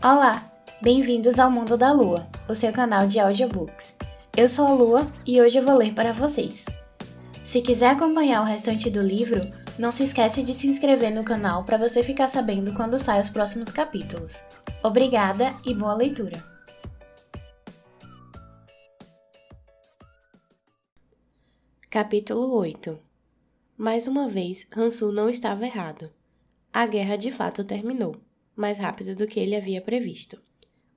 Olá, bem-vindos ao Mundo da Lua, o seu canal de audiobooks. Eu sou a Lua e hoje eu vou ler para vocês. Se quiser acompanhar o restante do livro, não se esquece de se inscrever no canal para você ficar sabendo quando saem os próximos capítulos. Obrigada e boa leitura! Capítulo 8. Mais uma vez, Han-Su não estava errado. A guerra de fato terminou, mais rápido do que ele havia previsto.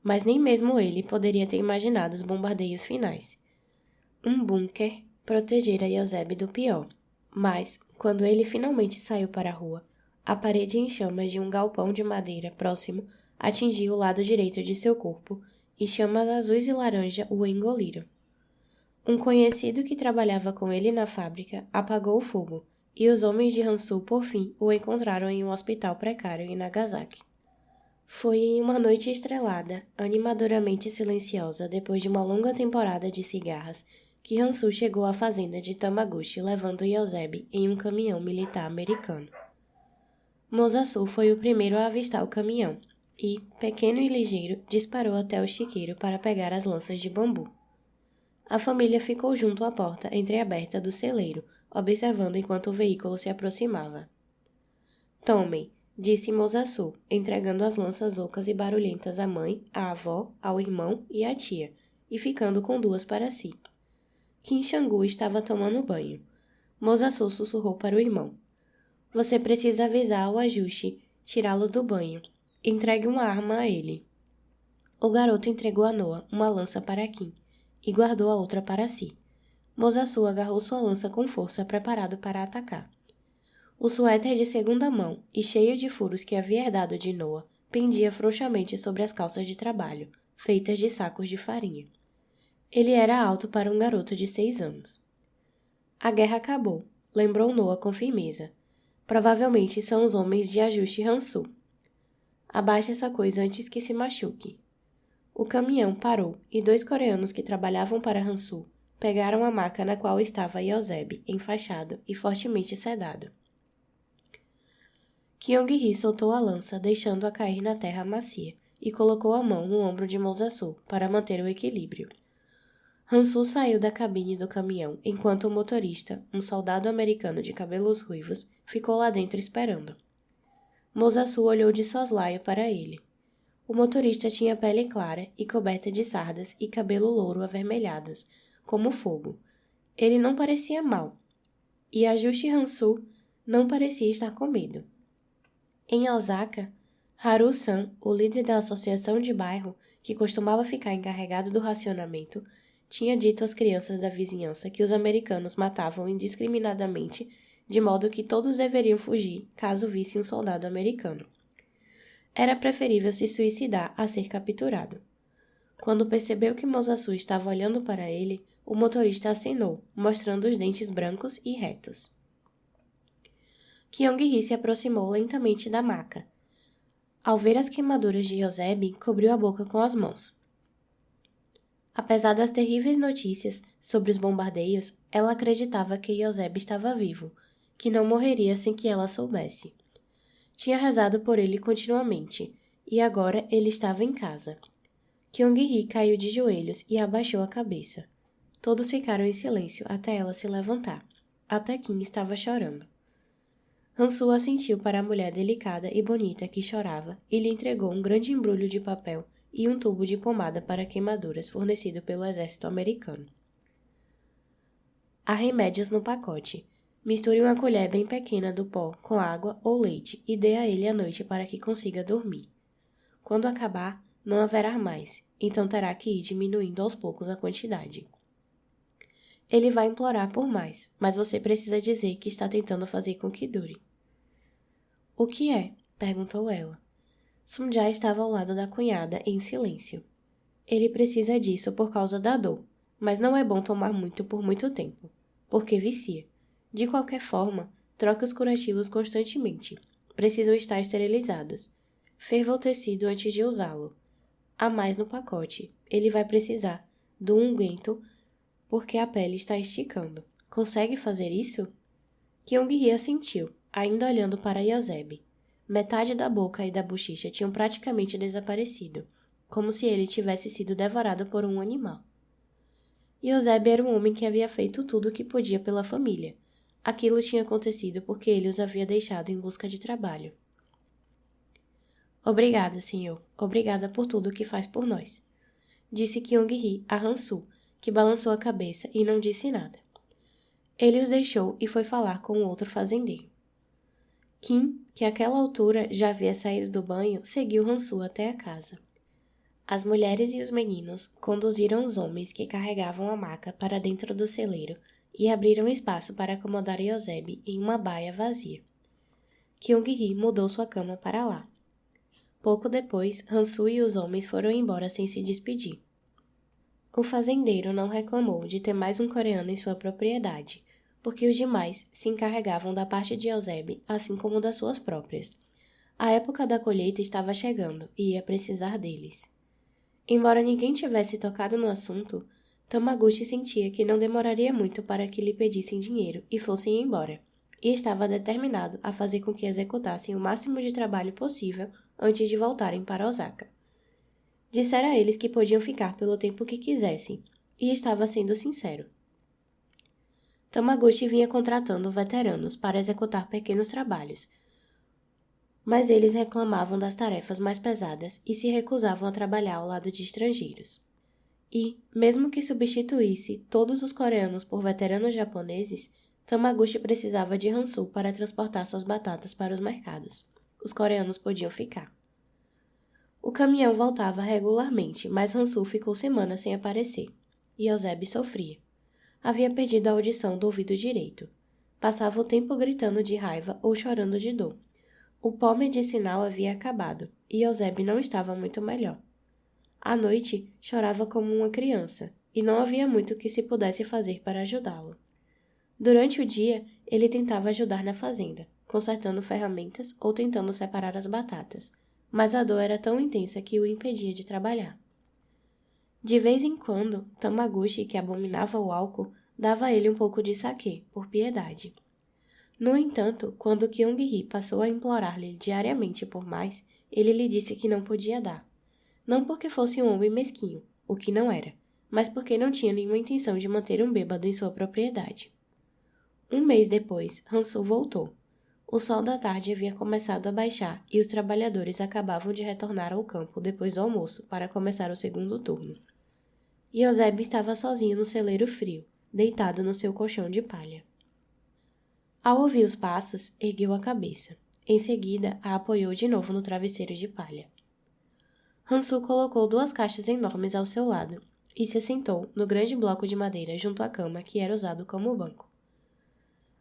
Mas nem mesmo ele poderia ter imaginado os bombardeios finais. Um bunker protegera Yoseb do pior, mas, quando ele finalmente saiu para a rua, a parede em chamas de um galpão de madeira próximo atingiu o lado direito de seu corpo e chamas azuis e laranja o engoliram. Um conhecido que trabalhava com ele na fábrica apagou o fogo, e os homens de Han-Su, por fim, o encontraram em um hospital precário em Nagasaki. Foi em uma noite estrelada, animadoramente silenciosa depois de uma longa temporada de cigarras, que Han-Su chegou à fazenda de Tamaguchi levando Yoseb em um caminhão militar americano. Mosasu foi o primeiro a avistar o caminhão e, pequeno e ligeiro, disparou até o chiqueiro para pegar as lanças de bambu. A família ficou junto à porta entreaberta do celeiro, observando enquanto o veículo se aproximava. Tomem, disse Mosasu, entregando as lanças ocas e barulhentas à mãe, à avó, ao irmão e à tia, e ficando com duas para si. Kim Xangu estava tomando banho. Mosasu sussurrou para o irmão. Você precisa avisar ao ajuste, tirá-lo do banho. Entregue uma arma a ele. O garoto entregou a Noa uma lança para Kim e guardou a outra para si. Mosasu agarrou sua lança com força, preparado para atacar. O suéter de segunda mão e cheio de furos que havia herdado de Noa pendia frouxamente sobre as calças de trabalho, feitas de sacos de farinha. Ele era alto para um garoto de 6 anos. A guerra acabou, lembrou Noa com firmeza. Provavelmente são os homens de ajuste Han-Su. Abaixe essa coisa antes que se machuque. O caminhão parou e 2 coreanos que trabalhavam para Han-Su pegaram a maca na qual estava Yoseb, enfaixado e fortemente sedado. Kyung-hee soltou a lança, deixando-a cair na terra macia, e colocou a mão no ombro de Mosasu para manter o equilíbrio. Han-Su saiu da cabine do caminhão, enquanto o motorista, um soldado americano de cabelos ruivos, ficou lá dentro esperando. Mosasu olhou de soslaio para ele. O motorista tinha pele clara e coberta de sardas e cabelo louro avermelhados, como fogo. Ele não parecia mau, e Ajushi Han-Su não parecia estar com medo. Em Osaka, Haru-san, o líder da associação de bairro, que costumava ficar encarregado do racionamento, tinha dito às crianças da vizinhança que os americanos matavam indiscriminadamente, de modo que todos deveriam fugir caso vissem um soldado americano. Era preferível se suicidar a ser capturado. Quando percebeu que Mosasu estava olhando para ele, o motorista acenou, mostrando os dentes brancos e retos. Kyung-hee se aproximou lentamente da maca. Ao ver as queimaduras de Yoseb, cobriu a boca com as mãos. Apesar das terríveis notícias sobre os bombardeios, ela acreditava que Yoseb estava vivo, que não morreria sem que ela soubesse. Tinha rezado por ele continuamente, e agora ele estava em casa. Kyung-hee caiu de joelhos e abaixou a cabeça. Todos ficaram em silêncio até ela se levantar. Até Kim estava chorando. Han-Su assentiu para a mulher delicada e bonita que chorava e lhe entregou um grande embrulho de papel e um tubo de pomada para queimaduras fornecido pelo exército americano. Há remédios no pacote. Misture uma colher bem pequena do pó com água ou leite e dê a ele à noite para que consiga dormir. Quando acabar, não haverá mais, então terá que ir diminuindo aos poucos a quantidade. Ele vai implorar por mais, mas você precisa dizer que está tentando fazer com que dure. O que é? Perguntou ela. Sunja estava ao lado da cunhada, em silêncio. Ele precisa disso por causa da dor, mas não é bom tomar muito por muito tempo, porque vicia. De qualquer forma, troque os curativos constantemente. Precisam estar esterilizados. Ferva o tecido antes de usá-lo. Há mais no pacote. Ele vai precisar do unguento porque a pele está esticando. Consegue fazer isso? Kyung-hee assentiu, ainda olhando para Yoseb. Metade da boca e da bochecha tinham praticamente desaparecido, como se ele tivesse sido devorado por um animal. Eusébio era um homem que havia feito tudo o que podia pela família. Aquilo tinha acontecido porque ele os havia deixado em busca de trabalho. Obrigada, senhor. Obrigada por tudo o que faz por nós, disse Kyung-hee a Han-su, que balançou a cabeça e não disse nada. Ele os deixou e foi falar com o outro fazendeiro. Kim, que àquela altura já havia saído do banho, seguiu Han-su até a casa. As mulheres e os meninos conduziram os homens que carregavam a maca para dentro do celeiro e abriram espaço para acomodar Eusébio em uma baia vazia. Kyung-hee mudou sua cama para lá. Pouco depois, Han-su e os homens foram embora sem se despedir. O fazendeiro não reclamou de ter mais um coreano em sua propriedade, porque os demais se encarregavam da parte de Eusébio, assim como das suas próprias. A época da colheita estava chegando e ia precisar deles. Embora ninguém tivesse tocado no assunto, Tamaguchi sentia que não demoraria muito para que lhe pedissem dinheiro e fossem embora, e estava determinado a fazer com que executassem o máximo de trabalho possível antes de voltarem para Osaka. Dissera a eles que podiam ficar pelo tempo que quisessem, e estava sendo sincero. Tamaguchi vinha contratando veteranos para executar pequenos trabalhos, mas eles reclamavam das tarefas mais pesadas e se recusavam a trabalhar ao lado de estrangeiros. E, mesmo que substituísse todos os coreanos por veteranos japoneses, Tamaguchi precisava de Han-su para transportar suas batatas para os mercados. Os coreanos podiam ficar. O caminhão voltava regularmente, mas Han-su ficou semanas sem aparecer. E Eusébio sofria. Havia perdido a audição do ouvido direito. Passava o tempo gritando de raiva ou chorando de dor. O pó medicinal havia acabado, e Eusébio não estava muito melhor. À noite, chorava como uma criança, e não havia muito que se pudesse fazer para ajudá-lo. Durante o dia, ele tentava ajudar na fazenda, consertando ferramentas ou tentando separar as batatas, mas a dor era tão intensa que o impedia de trabalhar. De vez em quando, Tamaguchi, que abominava o álcool, dava a ele um pouco de saquê, por piedade. No entanto, quando Kyung-hee passou a implorar-lhe diariamente por mais, ele lhe disse que não podia dar. Não porque fosse um homem mesquinho, o que não era, mas porque não tinha nenhuma intenção de manter um bêbado em sua propriedade. Um mês depois, Han-su voltou. O sol da tarde havia começado a baixar e os trabalhadores acabavam de retornar ao campo depois do almoço para começar o segundo turno. Eusébio estava sozinho no celeiro frio, deitado no seu colchão de palha. Ao ouvir os passos, ergueu a cabeça. Em seguida, a apoiou de novo no travesseiro de palha. Han-su colocou 2 caixas enormes ao seu lado e se sentou no grande bloco de madeira junto à cama que era usado como banco.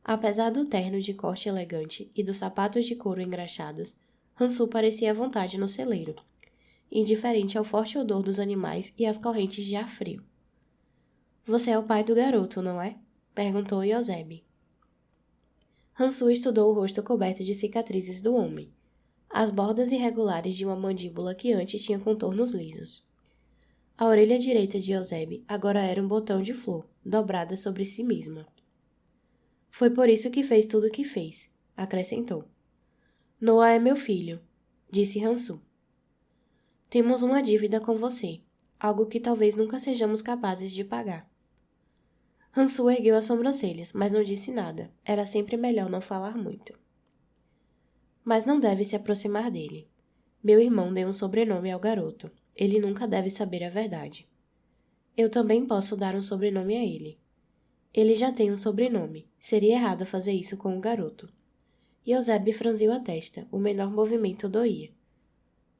Apesar do terno de corte elegante e dos sapatos de couro engraxados, Han-su parecia à vontade no celeiro, indiferente ao forte odor dos animais e às correntes de ar frio. — Você é o pai do garoto, não é? Perguntou Eusébio. Han-su estudou o rosto coberto de cicatrizes do homem, as bordas irregulares de uma mandíbula que antes tinha contornos lisos. A orelha direita de Eusébio agora era um botão de flor, dobrada sobre si mesma. Foi por isso que fez tudo o que fez, acrescentou. Noah é meu filho, disse Han-su. Temos uma dívida com você, algo que talvez nunca sejamos capazes de pagar. Han-su ergueu as sobrancelhas, mas não disse nada. Era sempre melhor não falar muito. Mas não deve se aproximar dele. Meu irmão deu um sobrenome ao garoto. Ele nunca deve saber a verdade. Eu também posso dar um sobrenome a ele. Ele já tem um sobrenome. Seria errado fazer isso com o garoto. Eusébio franziu a testa. O menor movimento doía.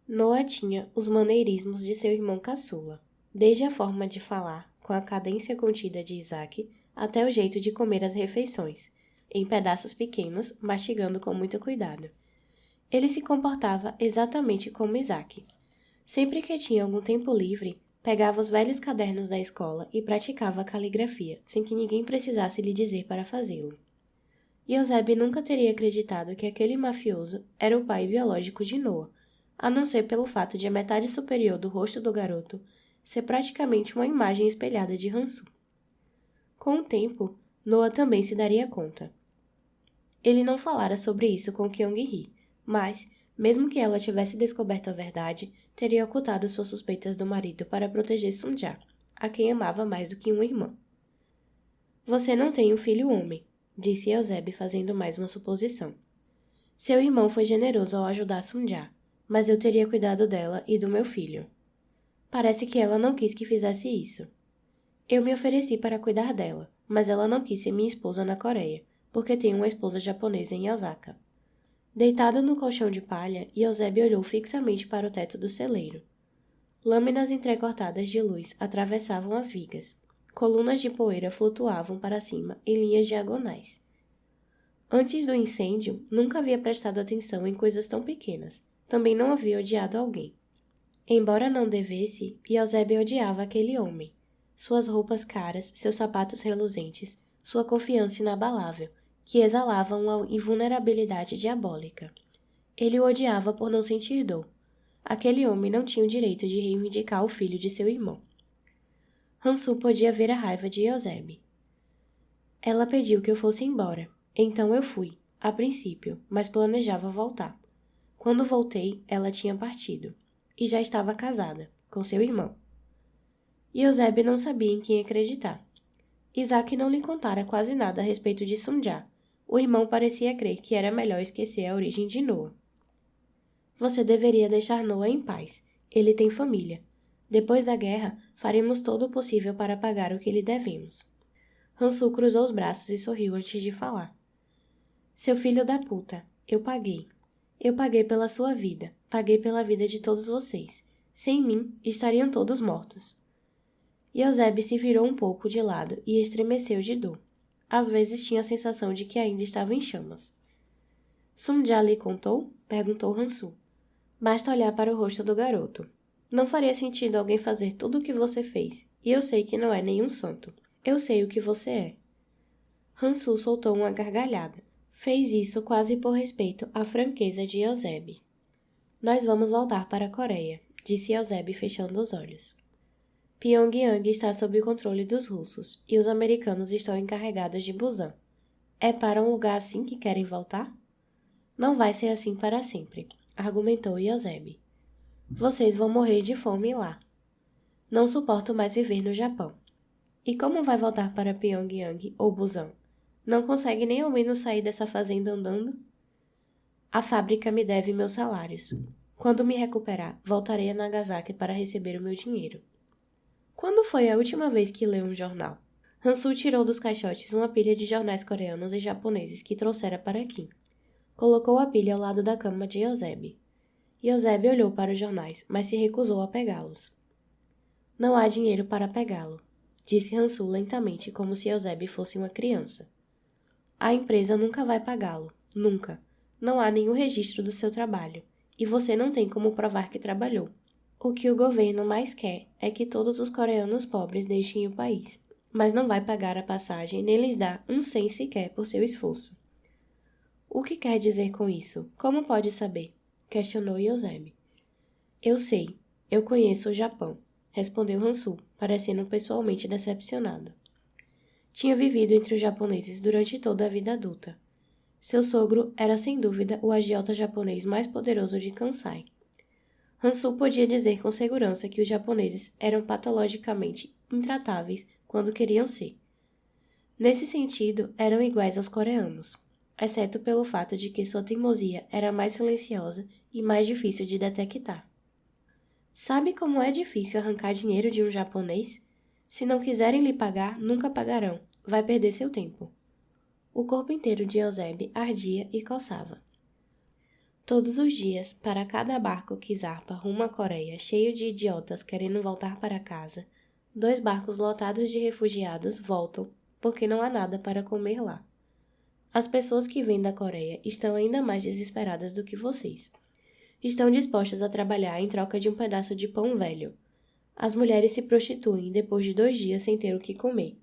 Noah tinha os maneirismos de seu irmão caçula. Desde a forma de falar, com a cadência contida de Isaac, até o jeito de comer as refeições, em pedaços pequenos, mastigando com muito cuidado. Ele se comportava exatamente como Isaac. Sempre que tinha algum tempo livre, pegava os velhos cadernos da escola e praticava a caligrafia, sem que ninguém precisasse lhe dizer para fazê-lo. Eusébio nunca teria acreditado que aquele mafioso era o pai biológico de Noah, a não ser pelo fato de a metade superior do rosto do garoto ser praticamente uma imagem espelhada de Han-su. Com o tempo, Noah também se daria conta. Ele não falara sobre isso com Kyung-hee, Mas, mesmo que ela tivesse descoberto a verdade, teria ocultado suas suspeitas do marido para proteger Sunja, a quem amava mais do que uma irmã. Você não tem um filho homem, disse Eusebe fazendo mais uma suposição. Seu irmão foi generoso ao ajudar Sunja, mas eu teria cuidado dela e do meu filho. Parece que ela não quis que fizesse isso. Eu me ofereci para cuidar dela, mas ela não quis ser minha esposa na Coreia, porque tem uma esposa japonesa em Osaka. Deitado no colchão de palha, Eusebe olhou fixamente para o teto do celeiro. Lâminas entrecortadas de luz atravessavam as vigas. Colunas de poeira flutuavam para cima em linhas diagonais. Antes do incêndio, nunca havia prestado atenção em coisas tão pequenas. Também não havia odiado alguém. Embora não devesse, Eusebe odiava aquele homem. Suas roupas caras, seus sapatos reluzentes, sua confiança inabalável, que exalava uma invulnerabilidade diabólica. Ele o odiava por não sentir dor. Aquele homem não tinha o direito de reivindicar o filho de seu irmão. Hansu podia ver a raiva de Eusebe. Ela pediu que eu fosse embora. Então eu fui, a princípio, mas planejava voltar. Quando voltei, ela tinha partido. E já estava casada, com seu irmão. Eusebe não sabia em quem acreditar. Isaac não lhe contara quase nada a respeito de Sunja. O irmão parecia crer que era melhor esquecer a origem de Noah. Você deveria deixar Noah em paz. Ele tem família. Depois da guerra, faremos todo o possível para pagar o que lhe devemos. Hansu cruzou os braços e sorriu antes de falar. Seu filho da puta, eu paguei. Eu paguei pela sua vida, paguei pela vida de todos vocês. Sem mim, estariam todos mortos. Eusebe se virou um pouco de lado e estremeceu de dor. Às vezes tinha a sensação de que ainda estava em chamas. Sunja lhe contou? Perguntou Hansu. Basta olhar para o rosto do garoto. Não faria sentido alguém fazer tudo o que você fez, e eu sei que não é nenhum santo. Eu sei o que você é. Hansu soltou uma gargalhada. Fez isso quase por respeito à franqueza de Eusebe. Nós vamos voltar para a Coreia, disse Eusebe fechando os olhos. Pyongyang está sob o controle dos russos, e os americanos estão encarregados de Busan. É para um lugar assim que querem voltar? Não vai ser assim para sempre, argumentou Eusebe. Vocês vão morrer de fome lá. Não suporto mais viver no Japão. E como vai voltar para Pyongyang ou Busan? Não consegue nem ao menos sair dessa fazenda andando? A fábrica me deve meus salários. Quando me recuperar, voltarei a Nagasaki para receber o meu dinheiro. Quando foi a última vez que leu um jornal? Hansu tirou dos caixotes uma pilha de jornais coreanos e japoneses que trouxera para aqui. Colocou a pilha ao lado da cama de Eusebe. Eusebe olhou para os jornais, mas se recusou a pegá-los. Não há dinheiro para pegá-lo, disse Hansu lentamente, como se Eusebe fosse uma criança. A empresa nunca vai pagá-lo, nunca. Não há nenhum registro do seu trabalho, e você não tem como provar que trabalhou. O que o governo mais quer é que todos os coreanos pobres deixem o país, mas não vai pagar a passagem nem lhes dar um cem sequer por seu esforço. O que quer dizer com isso? Como pode saber? Questionou Eusebe. Eu sei, eu conheço o Japão, respondeu Hansu, parecendo pessoalmente decepcionado. Tinha vivido entre os japoneses durante toda a vida adulta. Seu sogro era sem dúvida o agiota japonês mais poderoso de Kansai. Hansu podia dizer com segurança que os japoneses eram patologicamente intratáveis quando queriam ser. Nesse sentido, eram iguais aos coreanos, exceto pelo fato de que sua teimosia era mais silenciosa e mais difícil de detectar. Sabe como é difícil arrancar dinheiro de um japonês? Se não quiserem lhe pagar, nunca pagarão. Vai perder seu tempo. O corpo inteiro de Eusebe ardia e coçava. Todos os dias, para cada barco que zarpa rumo à Coreia cheio de idiotas querendo voltar para casa, 2 barcos lotados de refugiados voltam, porque não há nada para comer lá. As pessoas que vêm da Coreia estão ainda mais desesperadas do que vocês. Estão dispostas a trabalhar em troca de um pedaço de pão velho. As mulheres se prostituem depois de 2 dias sem ter o que comer.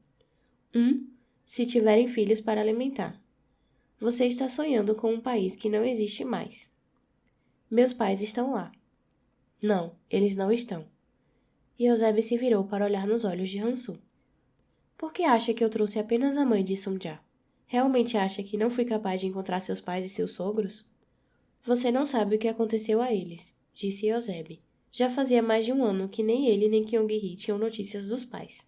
Se tiverem filhos para alimentar. Você está sonhando com um país que não existe mais. Meus pais estão lá. Não, eles não estão. Eusebe se virou para olhar nos olhos de Hansu. Por que acha que eu trouxe apenas a mãe de Sunja? Realmente acha que não fui capaz de encontrar seus pais e seus sogros? Você não sabe o que aconteceu a eles, disse Eusebe. Já fazia mais de um ano que nem ele nem Kyung-hee tinham notícias dos pais.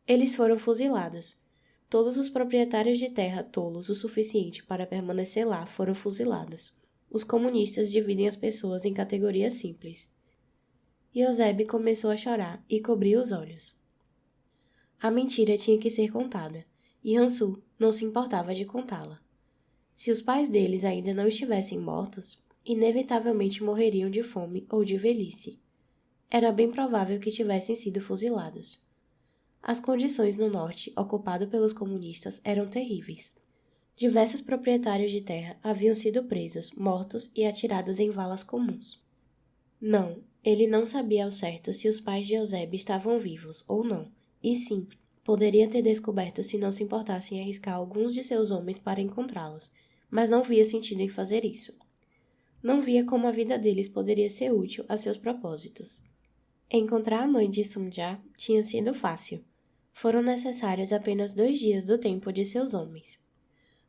Eles foram fuzilados. Todos os proprietários de terra tolos o suficiente para permanecer lá foram fuzilados. Os comunistas dividem as pessoas em categorias simples. Eusebe começou a chorar e cobriu os olhos. A mentira tinha que ser contada, e Hansu não se importava de contá-la. Se os pais deles ainda não estivessem mortos, inevitavelmente morreriam de fome ou de velhice. Era bem provável que tivessem sido fuzilados. As condições no norte, ocupado pelos comunistas, eram terríveis. Diversos proprietários de terra haviam sido presos, mortos e atirados em valas comuns. Não, ele não sabia ao certo se os pais de Eusebe estavam vivos ou não, e sim, poderia ter descoberto se não se importasse em arriscar alguns de seus homens para encontrá-los, mas não via sentido em fazer isso. Não via como a vida deles poderia ser útil a seus propósitos. Encontrar a mãe de Sung-ja tinha sido fácil. Foram necessários apenas 2 dias do tempo de seus homens.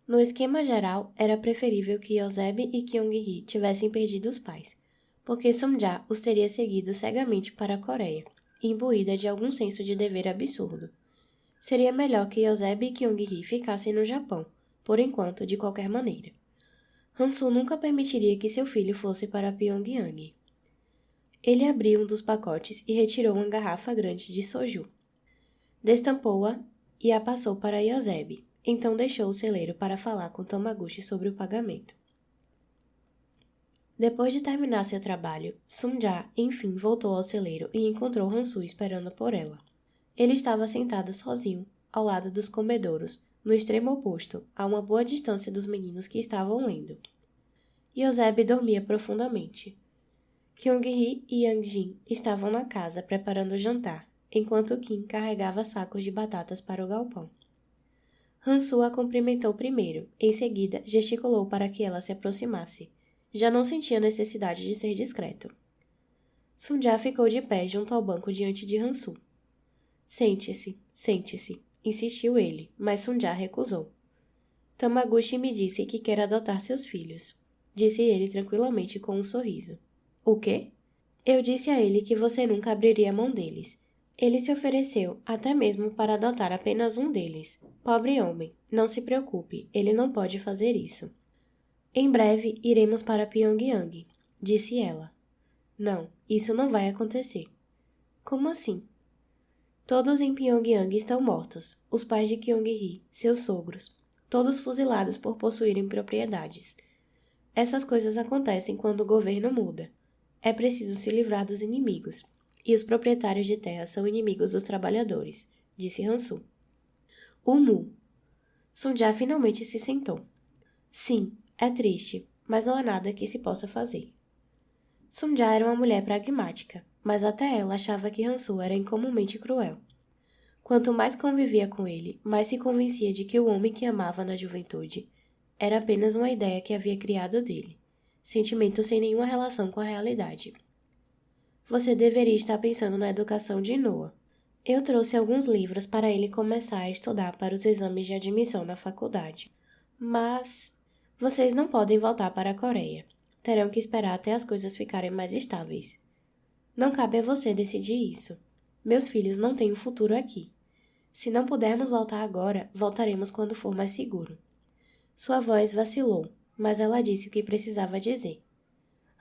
No esquema geral, era preferível que Eusebe e Kyung-hee tivessem perdido os pais, porque Sung-ja os teria seguido cegamente para a Coreia, imbuída de algum senso de dever absurdo. Seria melhor que Eusebe e Kyung-hee ficassem no Japão, por enquanto, de qualquer maneira. Hansu nunca permitiria que seu filho fosse para Pyongyang. Ele abriu um dos pacotes e retirou uma garrafa grande de soju. Destampou-a e a passou para Eusebe. Então deixou o celeiro para falar com Tamaguchi sobre o pagamento. Depois de terminar seu trabalho, Sung-ja, enfim, voltou ao celeiro e encontrou Hansu esperando por ela. Ele estava sentado sozinho, ao lado dos comedouros, no extremo oposto, a uma boa distância dos meninos que estavam lendo. Eusebe dormia profundamente. Kyung-hee e Yang-jin estavam na casa preparando o jantar, enquanto Kim carregava sacos de batatas para o galpão. Hansu a cumprimentou primeiro, em seguida gesticulou para que ela se aproximasse. Já não sentia necessidade de ser discreto. Sung-ja ficou de pé junto ao banco diante de Hansu. Sente-se, sente-se, insistiu ele, mas Sung-ja recusou. Tamaguchi me disse que quer adotar seus filhos, disse ele tranquilamente com um sorriso. O quê? Eu disse a ele que você nunca abriria mão deles. Ele se ofereceu, até mesmo para adotar apenas um deles. Pobre homem, não se preocupe, ele não pode fazer isso. Em breve iremos para Pyongyang, disse ela. Não, isso não vai acontecer. Como assim? Todos em Pyongyang estão mortos, os pais de Kyung-hee, seus sogros, todos fuzilados por possuírem propriedades. Essas coisas acontecem quando o governo muda. É preciso se livrar dos inimigos. E os proprietários de terra são inimigos dos trabalhadores, disse Hansu. O Mu. Sung-ja finalmente se sentou. Sim, é triste, mas não há nada que se possa fazer. Sung-ja era uma mulher pragmática, mas até ela achava que Hansu era incomumente cruel. Quanto mais convivia com ele, mais se convencia de que o homem que amava na juventude era apenas uma ideia que havia criado dele, sentimento sem nenhuma relação com a realidade. Você deveria estar pensando na educação de Noah. Eu trouxe alguns livros para ele começar a estudar para os exames de admissão na faculdade. Mas vocês não podem voltar para a Coreia. Terão que esperar até as coisas ficarem mais estáveis. Não cabe a você decidir isso. Meus filhos não têm um futuro aqui. Se não pudermos voltar agora, voltaremos quando for mais seguro. Sua voz vacilou, mas ela disse o que precisava dizer.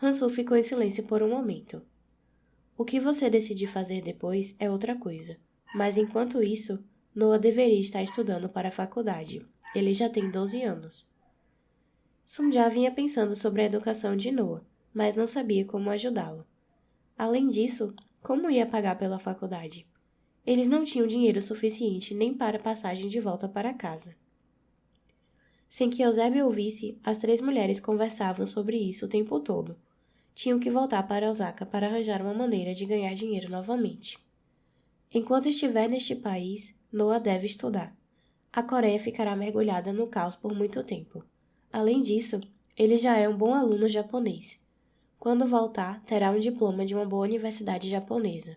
Hansu ficou em silêncio por um momento. O que você decidir fazer depois é outra coisa. Mas enquanto isso, Noah deveria estar estudando para a faculdade. Ele já tem 12 anos. Sung-ja vinha pensando sobre a educação de Noah, mas não sabia como ajudá-lo. Além disso, como ia pagar pela faculdade? Eles não tinham dinheiro suficiente nem para a passagem de volta para casa. Sem que Eusebe ouvisse, as 3 mulheres conversavam sobre isso o tempo todo. Tinham que voltar para Osaka para arranjar uma maneira de ganhar dinheiro novamente. Enquanto estiver neste país, Noah deve estudar. A Coreia ficará mergulhada no caos por muito tempo. Além disso, ele já é um bom aluno japonês. Quando voltar, terá um diploma de uma boa universidade japonesa.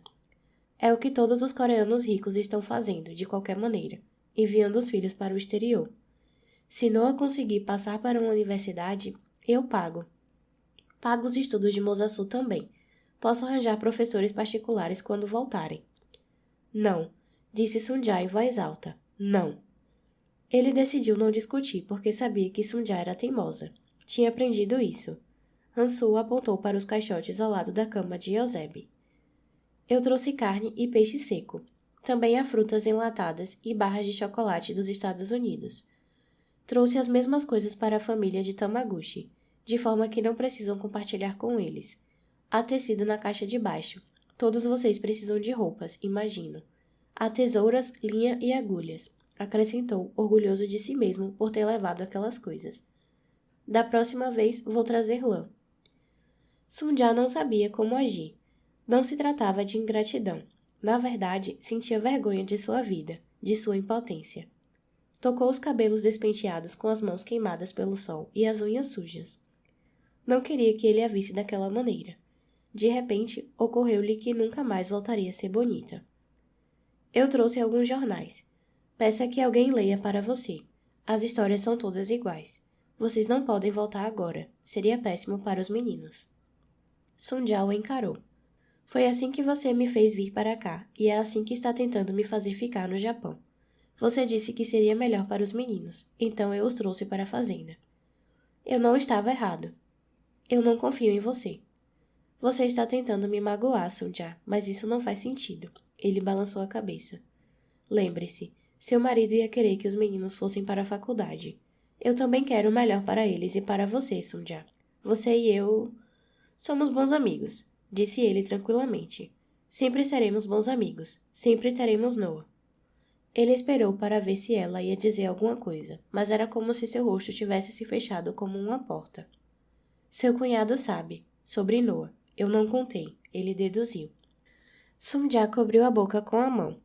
É o que todos os coreanos ricos estão fazendo, de qualquer maneira, enviando os filhos para o exterior. Se Noah conseguir passar para uma universidade, eu pago. Pago os estudos de Mosasu também. Posso arranjar professores particulares quando voltarem. Não, disse Sunja em voz alta. Não. Ele decidiu não discutir porque sabia que Sunja era teimosa. Tinha aprendido isso. Hansu apontou para os caixotes ao lado da cama de Eusebe. Eu trouxe carne e peixe seco. Também há frutas enlatadas e barras de chocolate dos Estados Unidos. Trouxe as mesmas coisas para a família de Tamaguchi, de forma que não precisam compartilhar com eles. Há tecido na caixa de baixo. Todos vocês precisam de roupas, imagino. Há tesouras, linha e agulhas, acrescentou, orgulhoso de si mesmo por ter levado aquelas coisas. Da próxima vez, vou trazer lã. Sunja não sabia como agir. Não se tratava de ingratidão. Na verdade, sentia vergonha de sua vida, de sua impotência. Tocou os cabelos despenteados com as mãos queimadas pelo sol e as unhas sujas. Não queria que ele a visse daquela maneira. De repente, ocorreu-lhe que nunca mais voltaria a ser bonita. Eu trouxe alguns jornais. Peça que alguém leia para você. As histórias são todas iguais. Vocês não podem voltar agora. Seria péssimo para os meninos. Sunja o encarou. Foi assim que você me fez vir para cá, e é assim que está tentando me fazer ficar no Japão. Você disse que seria melhor para os meninos, então eu os trouxe para a fazenda. Eu não estava errado. Eu não confio em você. Você está tentando me magoar, Sunja, mas isso não faz sentido. Ele balançou a cabeça. Lembre-se, seu marido ia querer que os meninos fossem para a faculdade. Eu também quero o melhor para eles e para você, Sunja. Você e eu... somos bons amigos, disse ele tranquilamente. Sempre seremos bons amigos. Sempre teremos Noah. Ele esperou para ver se ela ia dizer alguma coisa, mas era como se seu rosto tivesse se fechado como uma porta. Seu cunhado sabe, sobre Noah. Eu não contei, ele deduziu. Sunja cobriu a boca com a mão.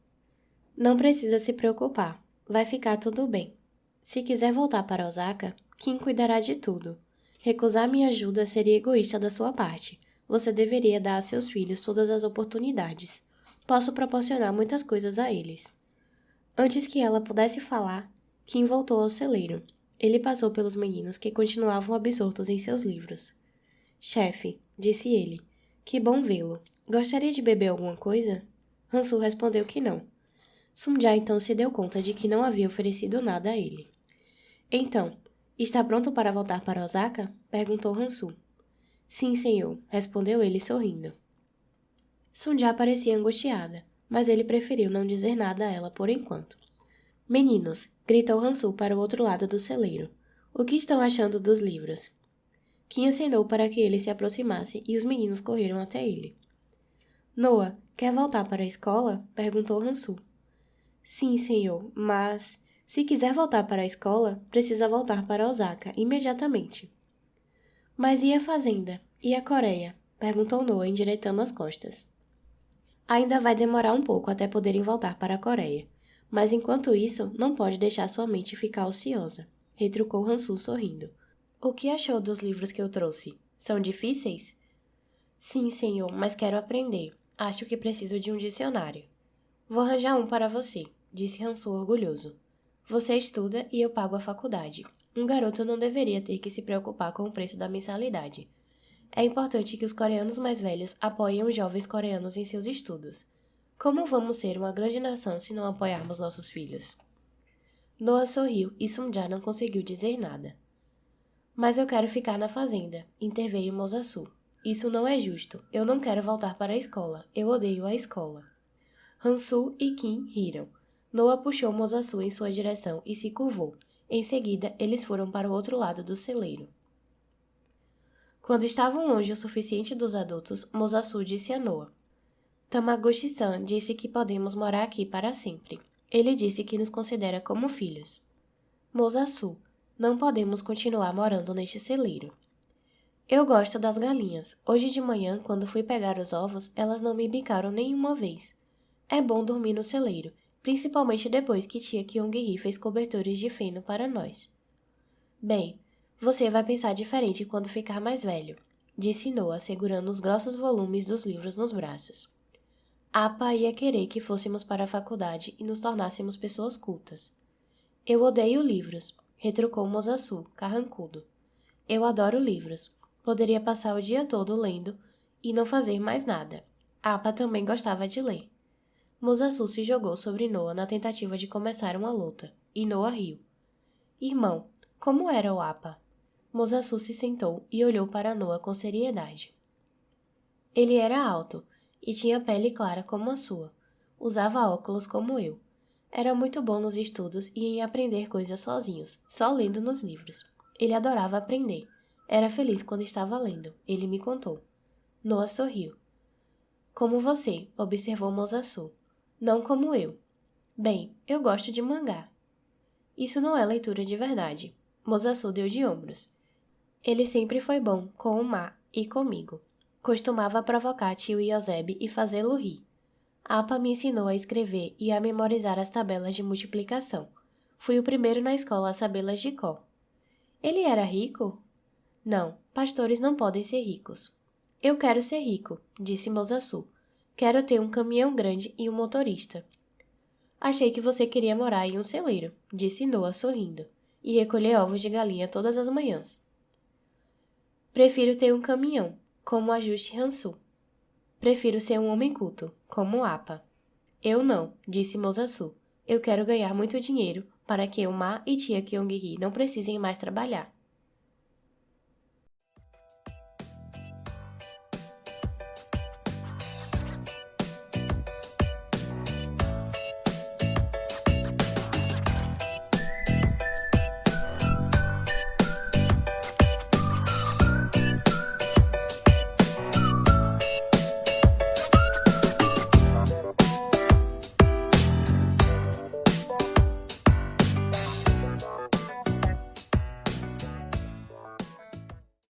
Não precisa se preocupar, vai ficar tudo bem. Se quiser voltar para Osaka, Kim cuidará de tudo. Recusar minha ajuda seria egoísta da sua parte. Você deveria dar a seus filhos todas as oportunidades. Posso proporcionar muitas coisas a eles. Antes que ela pudesse falar, Kim voltou ao celeiro. Ele passou pelos meninos que continuavam absortos em seus livros. Chefe, disse ele, que bom vê-lo. Gostaria de beber alguma coisa? Hansu respondeu que não. Sunja então se deu conta de que não havia oferecido nada a ele. Então, está pronto para voltar para Osaka? Perguntou Hansu. Sim, senhor, respondeu ele sorrindo. Sunja parecia angustiada, mas ele preferiu não dizer nada a ela por enquanto. Meninos, gritou Hansu para o outro lado do celeiro. O que estão achando dos livros? Kim acenou para que ele se aproximasse e os meninos correram até ele. Noah, quer voltar para a escola? Perguntou Hansu. Sim, senhor, mas... se quiser voltar para a escola, precisa voltar para Osaka imediatamente. Mas e a fazenda? E a Coreia? Perguntou Noah endireitando as costas. Ainda vai demorar um pouco até poderem voltar para a Coreia. Mas enquanto isso, não pode deixar sua mente ficar ociosa, retrucou Hansu sorrindo. O que achou dos livros que eu trouxe? São difíceis? Sim, senhor, mas quero aprender. Acho que preciso de um dicionário. Vou arranjar um para você, disse Hansu orgulhoso. Você estuda e eu pago a faculdade. Um garoto não deveria ter que se preocupar com o preço da mensalidade. É importante que os coreanos mais velhos apoiem os jovens coreanos em seus estudos. Como vamos ser uma grande nação se não apoiarmos nossos filhos? Noah sorriu e Sunja não conseguiu dizer nada. Mas eu quero ficar na fazenda, interveio Mosasu. Isso não é justo. Eu não quero voltar para a escola. Eu odeio a escola. Hansu e Kim riram. Noah puxou Mosasu em sua direção e se curvou. Em seguida, eles foram para o outro lado do celeiro. Quando estavam longe o suficiente dos adultos, Mosasu disse a Noah. Tamaguchi-san disse que podemos morar aqui para sempre. Ele disse que nos considera como filhos. Mosasu, não podemos continuar morando neste celeiro. Eu gosto das galinhas. Hoje de manhã, quando fui pegar os ovos, elas não me bicaram nenhuma vez. É bom dormir no celeiro, principalmente depois que tia Kyung-hee fez cobertores de feno para nós. Bem, você vai pensar diferente quando ficar mais velho, disse Noah, segurando os grossos volumes dos livros nos braços. Apa ia querer que fôssemos para a faculdade e nos tornássemos pessoas cultas. Eu odeio livros, retrucou Mosasu, carrancudo. Eu adoro livros. Poderia passar o dia todo lendo e não fazer mais nada. Apa também gostava de ler. Mosasu se jogou sobre Noah na tentativa de começar uma luta, e Noah riu. Irmão, como era o Apa? Mosasu se sentou e olhou para Noah com seriedade. Ele era alto e tinha pele clara como a sua. Usava óculos como eu. Era muito bom nos estudos e em aprender coisas sozinhos, só lendo nos livros. Ele adorava aprender. Era feliz quando estava lendo, ele me contou. Noah sorriu. Como você, observou Mosasu. Não como eu. Bem, eu gosto de mangá. Isso não é leitura de verdade. Mosasu deu de ombros. Ele sempre foi bom com o Ma e comigo. Costumava provocar tio Iosebe e fazê-lo rir. Apa me ensinou a escrever e a memorizar as tabelas de multiplicação. Fui o primeiro na escola a sabê-las de cor. Ele era rico? Não, pastores não podem ser ricos. Eu quero ser rico, disse Mosasu. Quero ter um caminhão grande e um motorista. Achei que você queria morar em um celeiro, disse Noah sorrindo, e recolher ovos de galinha todas as manhãs. Prefiro ter um caminhão, como Ajuste Hansu. Prefiro ser um homem culto, como Apa. Eu não, disse Mosasu. Eu quero ganhar muito dinheiro para que o Ma e tia Kyung-hee não precisem mais trabalhar.